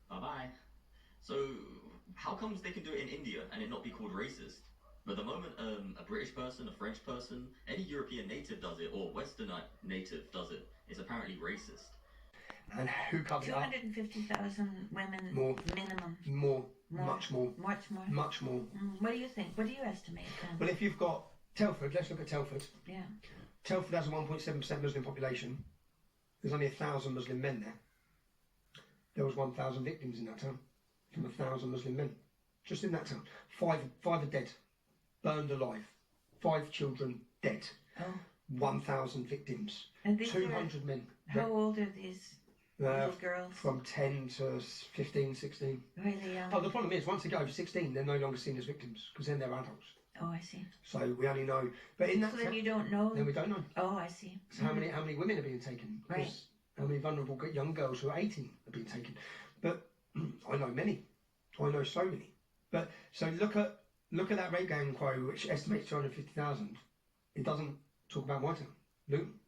Bye-bye. So, how comes they can do it in India and it not be called racist? But the moment a British person, a French person, any European native does it, or Western native does it, it's apparently racist. And who covers that? 250,000 women More. minimum. More. Much more. Much more. Much more. What do you think? What do you estimate then? Well, if you've got Telford, let's look at Telford. Yeah. Telford has a 1.7% Muslim population. There's only 1,000 Muslim men there. There was 1,000 victims in that town from 1,000 Muslim men. Just in that town. Five are dead. Burned alive. 5 children dead. Oh. 1,000 victims. And these 200 men. How old are these little girls? From 10 to 15, 16. Really young. Oh, the problem is, once they get over 16, they're no longer seen as victims, because then they're adults. Oh, I see. So we only know, but in that. So then you don't know. Then we don't know. Oh, I see. So how many women are being taken? Right. How many vulnerable young girls who are 18 are being taken? But I know many. I know so many. But so look at that rape gang inquiry, which estimates 250,000. It doesn't talk about my town, Luton.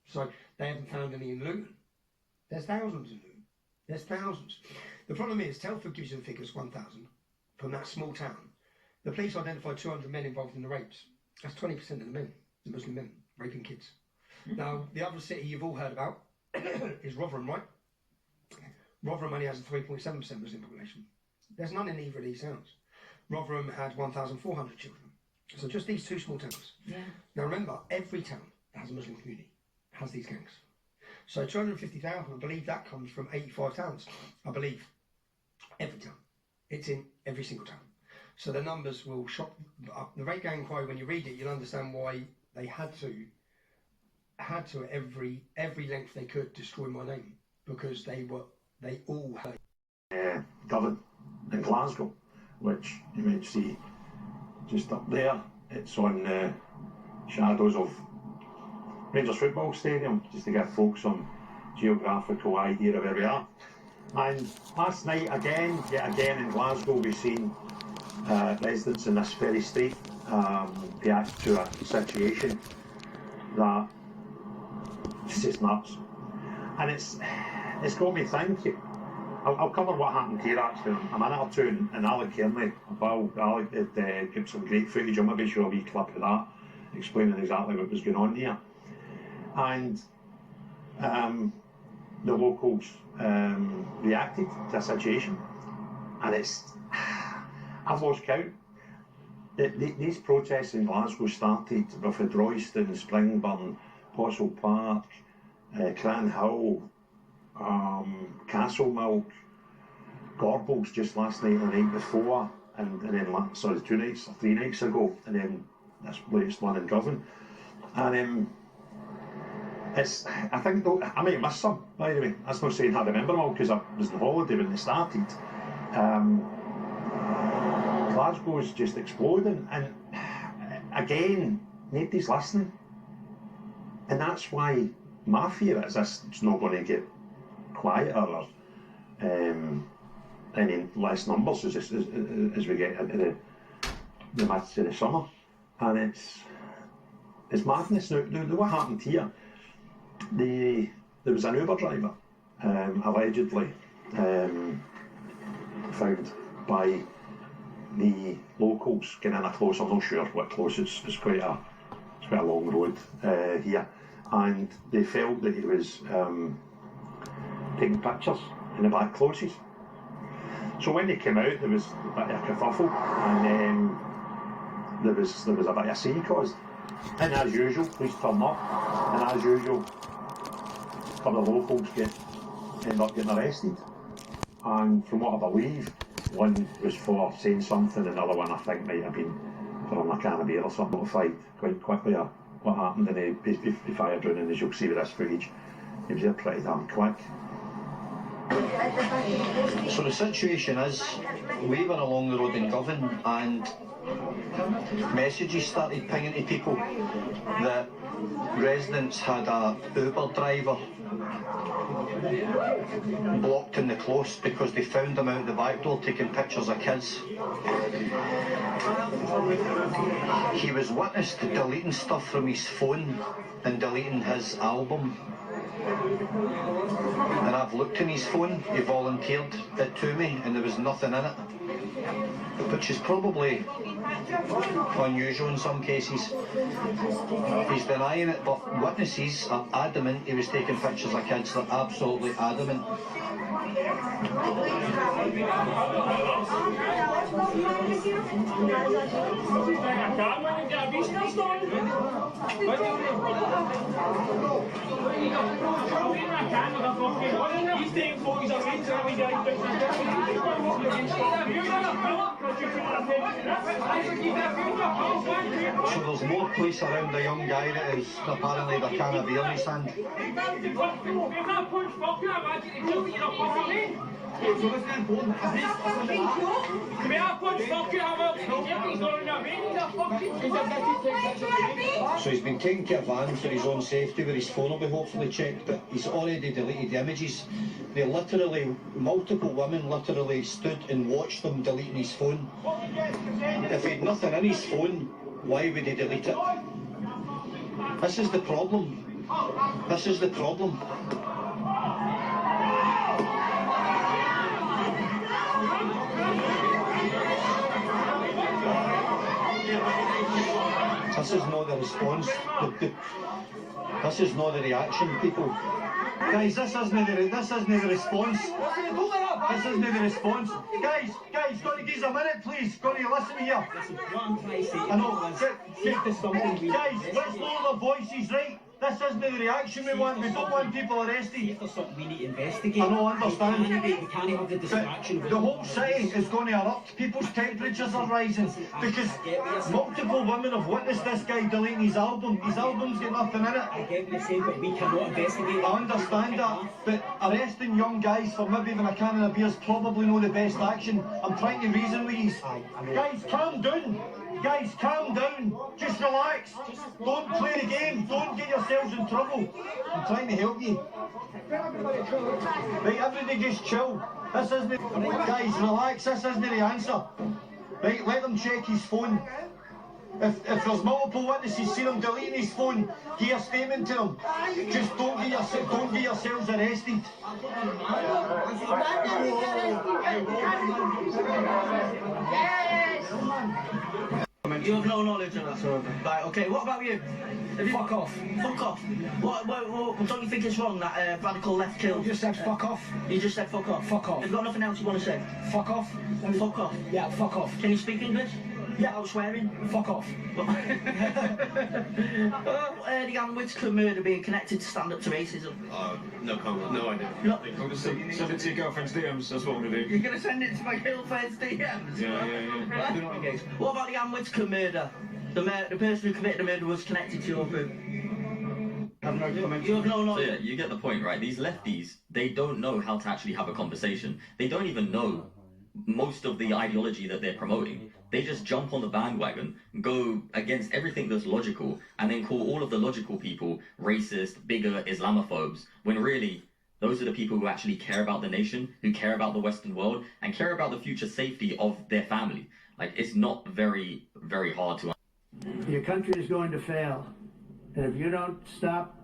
So they haven't found any in Luton. There's thousands in Luton. There's thousands. The problem is, Telford gives you the figures 1,000 from that small town. The police identified 200 men involved in the rapes. That's 20% of the men, the Muslim men, raping kids. Now, the other city you've all heard about is Rotherham, right? Rotherham only has a 3.7% Muslim population. There's none in either of these towns. Rotherham had 1,400 children. So just these 2 small towns. Yeah. Now remember, every town that has a Muslim community has these gangs. So 250,000, I believe that comes from 85 towns. I believe. Every town. It's in every single town. So the numbers will shock. The rape gang inquiry, when you read it, you'll understand why they had to at every length they could destroy my name, because they all had Govan in Glasgow, which you might see just up there. It's on shadows of Rangers football stadium, just to give folks some geographical idea of where we are. And last night yet again in Glasgow, we've seen residents in this very street react to a situation that is just nuts. And it's got me thinking. I'll cover what happened here actually in a minute or two, and Alec Kearney, Alec did give some great footage. I'll maybe show a wee clip of that, explaining exactly what was going on here. And the locals reacted to a situation, and I've lost count. These protests in Glasgow started with Royston, Springburn, Postle Park, Cranhill, Castlemilk, Gorbals just last night and the night before, and then 2 nights or 3 nights ago, and then this latest one in Govan. And I think though, I might have missed some, by the way. That's not saying I remember them all, because I was on holiday when they started. Glasgow is just exploding, and again, nobody's listening. And that's why my fear is it's not going to get quieter or any less numbers as we get into the midst of the summer. And it's madness. Now what happened here, there was an Uber driver allegedly found by the locals getting in a close, I'm not sure what close, it's quite a long road here, and they felt that he was taking pictures in the back closes. So when they came out, there was a bit of a kerfuffle, and there was a bit of a scene caused. And as usual, police turn up, and as usual, a couple of locals end up getting arrested. And from what I believe, one was for saying something, another one I think might have been for a can of beer or something. Notified quite quickly what happened, and he fired down, and as you'll see with this footage, he was there pretty damn quick. So the situation is, we were along the road in Govan, and messages started pinging to people that residents had a Uber driver blocked in the close because they found him out the back door taking pictures of kids. He was witnessed deleting stuff from his phone and deleting his album. And I've looked in his phone, he volunteered it to me, and there was nothing in it. Which is probably unusual in some cases. He's denying it, but witnesses are adamant he was taking pictures of kids. They're absolutely adamant. So there's more police around the young guy that is apparently the can of beer in his hand. So he's been taken to a van for his own safety where his phone will be hopefully checked, but he's already deleted the images. They literally, multiple women literally stood and watched them deleting his phone. If he had nothing in his phone, why would he delete it? This is the problem. This is the problem. This is not the response. This is not the reaction, people. Guys, this isn't the response. This isn't the response. Guys, got to give us a minute, please. Got to listen here. I know. Guys, let's lower the voices, right? This isn't the reaction we want. We don't want people arrested. If there's something we need to investigate, I know, understand. we can't have the distraction. The whole city is going to erupt. People's temperatures are rising because multiple women have witnessed this guy deleting his album. His album's got nothing in it. I get what you're saying, but we cannot investigate. I understand that, but arresting young guys for maybe having a can of beer is probably not the best action. I'm trying to reason with you. Guys, calm down. Guys, calm down. Just relax. Don't play the game. Don't get yourselves in trouble. I'm trying to help you. Right, everybody just chill. This isn't... Guys, relax. This isn't the answer. Right, let them check his phone. If there's multiple witnesses seen him deleting his phone, give a statement to them. Just don't get yourselves arrested. You have no knowledge of that. Right, okay, what about you? Fuck off. Fuck off. What don't you think it's wrong that radical left killed? You just said fuck off. You just said fuck off. Fuck off. You've got nothing else you want to say? Fuck off. Fuck off. Yeah, fuck off. Can you speak English? Yeah, I was swearing. Fuck off. The Ann Whitaker murder being connected to stand up to racism. No comment, no idea. No. I'm just send it to your girlfriend's DMs, that's what I'm going to do. You're going to send it to my girlfriend's DMs? Yeah. Do not engage. What about the Ann Whitaker murder? The person who committed the murder was connected to your group. I have no comment. You have no So knowledge. yeah, you get the point, right? These lefties, they don't know how to actually have a conversation. They don't even know most of the ideology that they're promoting. They just jump on the bandwagon, go against everything that's logical, and then call all of the logical people racist, bigot, Islamophobes, when really, those are the people who actually care about the nation, who care about the Western world, and care about the future safety of their family. Like, it's not very, very hard to understand. Your country is going to fail. And if you don't stop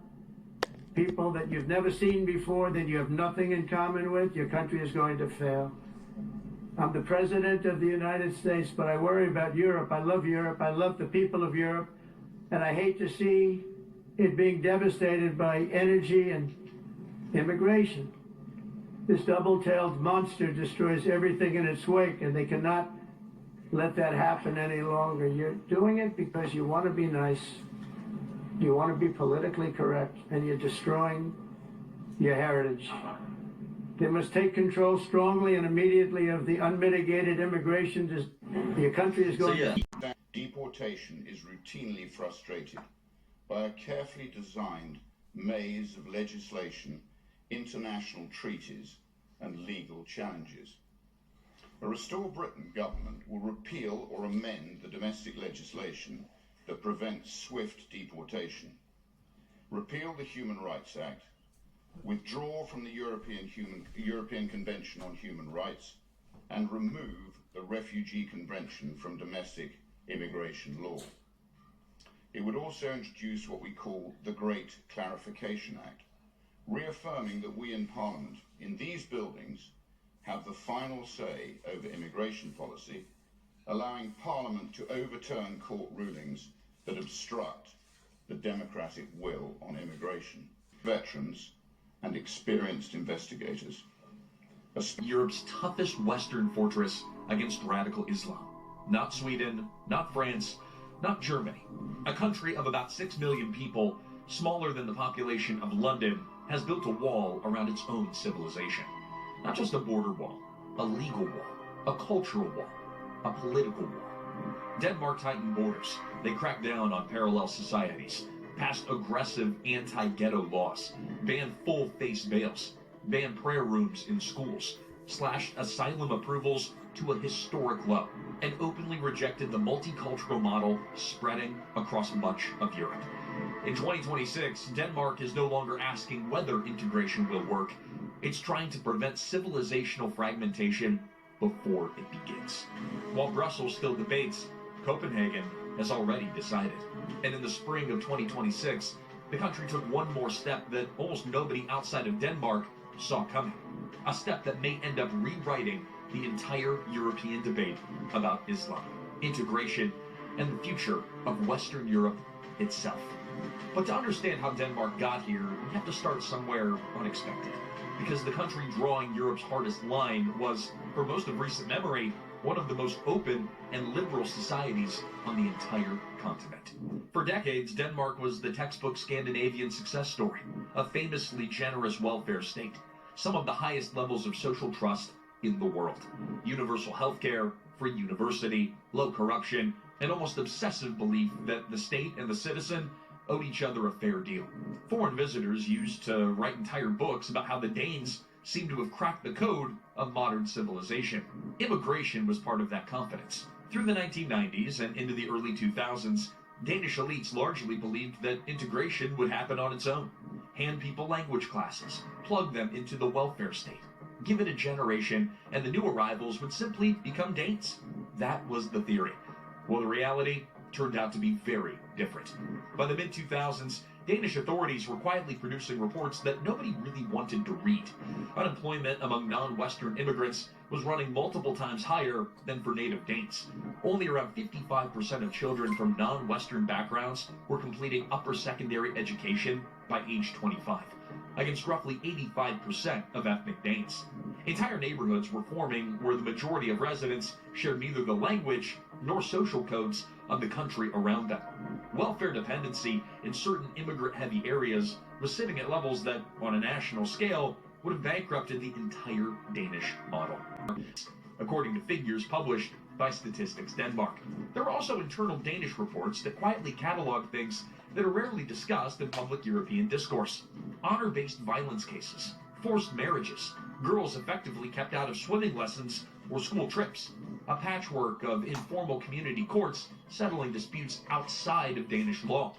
people that you've never seen before, that you have nothing in common with, your country is going to fail. I'm the President of the United States, but I worry about Europe. I love Europe. I love the people of Europe. And I hate to see it being devastated by energy and immigration. This double-tailed monster destroys everything in its wake, and they cannot let that happen any longer. You're doing it because you want to be nice. You want to be politically correct, and you're destroying your heritage. They must take control strongly and immediately of the unmitigated immigration. Your country is going to... Deportation is routinely frustrated by a carefully designed maze of legislation, international treaties, and legal challenges. A Restore Britain government will repeal or amend the domestic legislation that prevents swift deportation. repeal the Human Rights Act, withdraw from the European Convention on Human Rights, and remove the Refugee Convention from domestic immigration law. It would also introduce what we call the Great Clarification Act, reaffirming that we in Parliament, in these buildings, have the final say over immigration policy, allowing Parliament to overturn court rulings that obstruct the democratic will on immigration. Veterans and experienced investigators. Europe's toughest Western fortress against radical Islam. Not Sweden, not France, not Germany. A country of about 6 million people, smaller than the population of London, has built a wall around its own civilization. Not just a border wall, a legal wall, a cultural wall, a political wall. Denmark tightened borders. They cracked down on parallel societies, passed aggressive anti-ghetto laws, banned full-face bails, banned prayer rooms in schools, slashed asylum approvals to a historic low, and openly rejected the multicultural model spreading across much of Europe. In 2026, Denmark is no longer asking whether integration will work. It's trying to prevent civilizational fragmentation before it begins. While Brussels still debates, Copenhagen has already decided. And in the spring of 2026, the country took one more step that almost nobody outside of Denmark saw coming. A step that may end up rewriting the entire European debate about Islam, integration, and the future of Western Europe itself. But to understand how Denmark got here, we have to start somewhere unexpected. Because the country drawing Europe's hardest line was, for most of recent memory, one of the most open and liberal societies on the entire continent. For decades, Denmark was the textbook Scandinavian success story, a famously generous welfare state, some of the highest levels of social trust in the world. Universal healthcare, free university, low corruption, and almost obsessive belief that the state and the citizen owed each other a fair deal. Foreign visitors used to write entire books about how the Danes seemed to have cracked the code of modern civilization. Immigration was part of that confidence. Through the 1990s and into the early 2000s, Danish elites largely believed that integration would happen on its own. Hand people language classes, plug them into the welfare state, give it a generation, and the new arrivals would simply become Danes. That was the theory. Well, the reality turned out to be very different. By the mid-2000s, Danish authorities were quietly producing reports that nobody really wanted to read. Unemployment among non-Western immigrants was running multiple times higher than for native Danes. Only around 55% of children from non-Western backgrounds were completing upper secondary education by age 25, against roughly 85% of ethnic Danes. Entire neighborhoods were forming where the majority of residents shared neither the language nor social codes of the country around them. Welfare dependency in certain immigrant-heavy areas was sitting at levels that, on a national scale, would have bankrupted the entire Danish model, according to figures published by Statistics Denmark. There were also internal Danish reports that quietly cataloged things that are rarely discussed in public European discourse. Honor-based violence cases, forced marriages, girls effectively kept out of swimming lessons or school trips, a patchwork of informal community courts settling disputes outside of Danish law.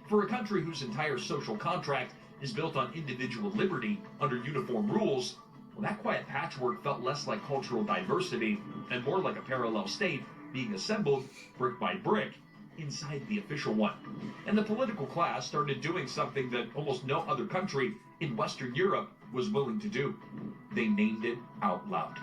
For a country whose entire social contract is built on individual liberty under uniform rules, well, that quiet patchwork felt less like cultural diversity and more like a parallel state being assembled brick by brick inside the official one. And the political class started doing something that almost no other country in Western Europe was willing to do. They named it out loud.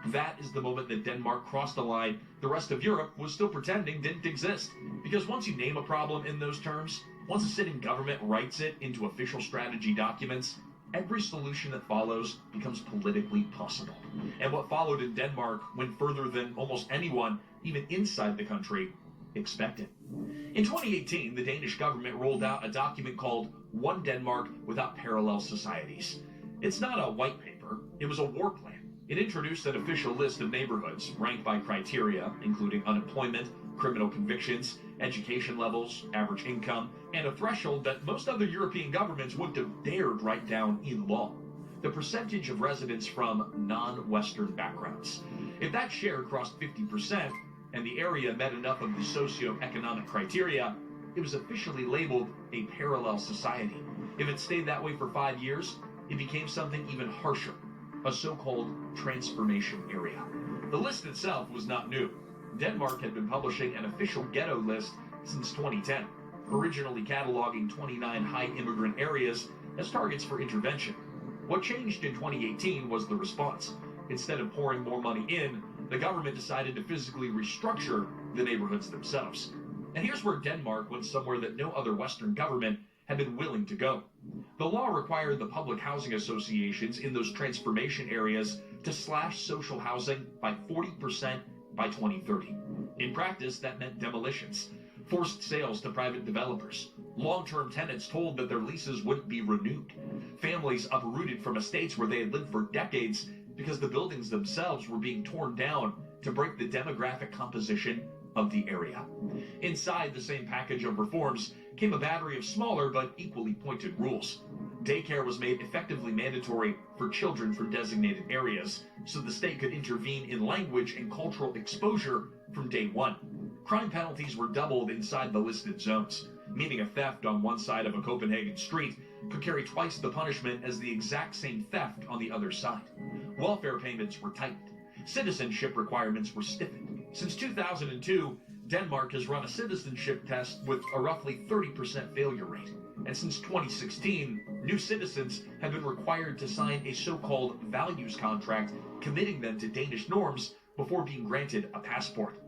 That is the moment that Denmark crossed a line the rest of Europe was still pretending didn't exist. Because once you name a problem in those terms, once a sitting government writes it into official strategy documents, every solution that follows becomes politically possible. And what followed in Denmark went further than almost anyone, even inside the country, expected. In 2018, the Danish government rolled out a document called One Denmark Without Parallel Societies. It's not a white paper, it was a war plan. It introduced an official list of neighborhoods ranked by criteria, including unemployment, criminal convictions, education levels, average income, and a threshold that most other European governments wouldn't have dared write down in law: the percentage of residents from non-Western backgrounds. If that share crossed 50% and the area met enough of the socioeconomic criteria, it was officially labeled a parallel society. If it stayed that way for 5 years, it became something even harsher, a so-called transformation area. The list itself was not new. Denmark had been publishing an official ghetto list since 2010, originally cataloging 29 high immigrant areas as targets for intervention. What changed in 2018 was the response. Instead of pouring more money in, the government decided to physically restructure the neighborhoods themselves. And here's where Denmark went somewhere that no other Western government had been willing to go. The law required the public housing associations in those transformation areas to slash social housing by 40% by 2030. In practice, that meant demolitions, forced sales to private developers, long-term tenants told that their leases wouldn't be renewed, families uprooted from estates where they had lived for decades because the buildings themselves were being torn down to break the demographic composition of the area. Inside the same package of reforms came a battery of smaller but equally pointed rules. Daycare was made effectively mandatory for children from designated areas, so the state could intervene in language and cultural exposure from day one. Crime penalties were doubled inside the listed zones, meaning a theft on one side of a Copenhagen street could carry twice the punishment as the exact same theft on the other side. Welfare payments were tightened. Citizenship requirements were stiffened. Since 2002, Denmark has run a citizenship test with a roughly 30% failure rate. And since 2016, new citizens have been required to sign a so-called values contract committing them to Danish norms before being granted a passport.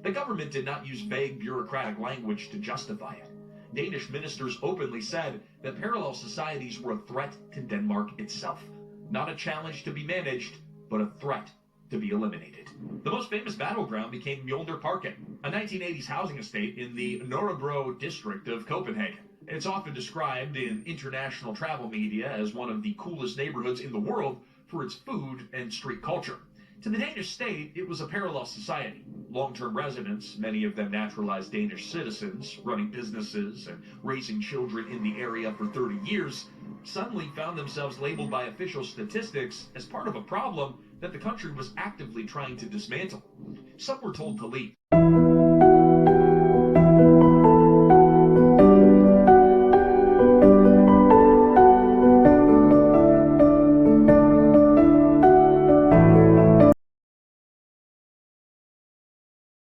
The government did not use vague bureaucratic language to justify it. Danish ministers openly said that parallel societies were a threat to Denmark itself. Not a challenge to be managed, but a threat to be eliminated. The most famous battleground became Mjolnirparken, a 1980s housing estate in the Nørrebro district of Copenhagen. It's often described in international travel media as one of the coolest neighborhoods in the world for its food and street culture. To the Danish state, it was a parallel society. Long-term residents, many of them naturalized Danish citizens, running businesses and raising children in the area for 30 years, suddenly found themselves labeled by official statistics as part of a problem that the country was actively trying to dismantle. Some were told to leave.